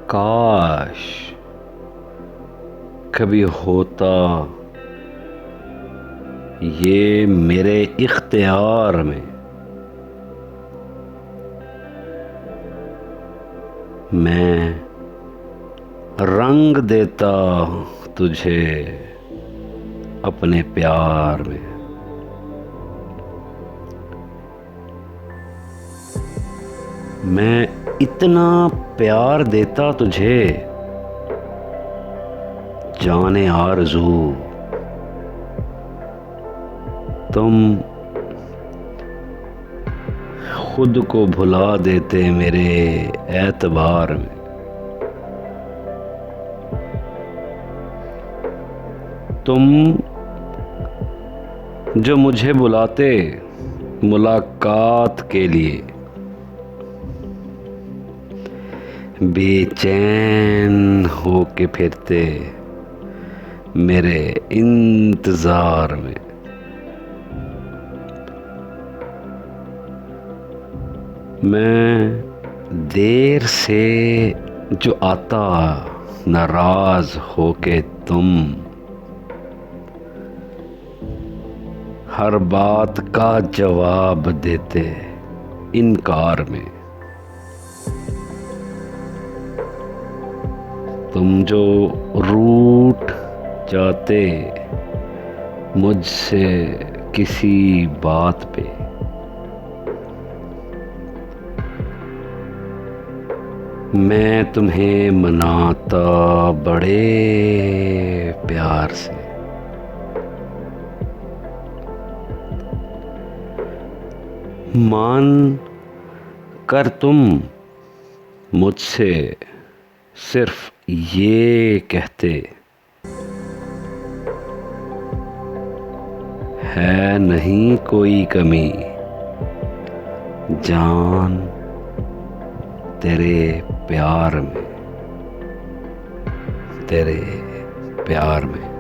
काश कभी होता ये मेरे इख्तियार में, मैं रंग देता तुझे अपने प्यार में। मैं इतना प्यार देता तुझे जाने आरज़ू, तुम खुद को भुला देते मेरे एतबार में। तुम जो मुझे बुलाते मुलाकात के लिए, बेचैन हो के फिरते मेरे इंतज़ार में। मैं देर से जो आता नाराज़ हो के, तुम हर बात का जवाब देते इनकार में। तुम जो रूठ जाते मुझसे किसी बात पे, मैं तुम्हें मनाता बड़े प्यार से। मान कर तुम मुझसे सिर्फ ये कहते, है नहीं कोई कमी जान तेरे प्यार में, तेरे प्यार में।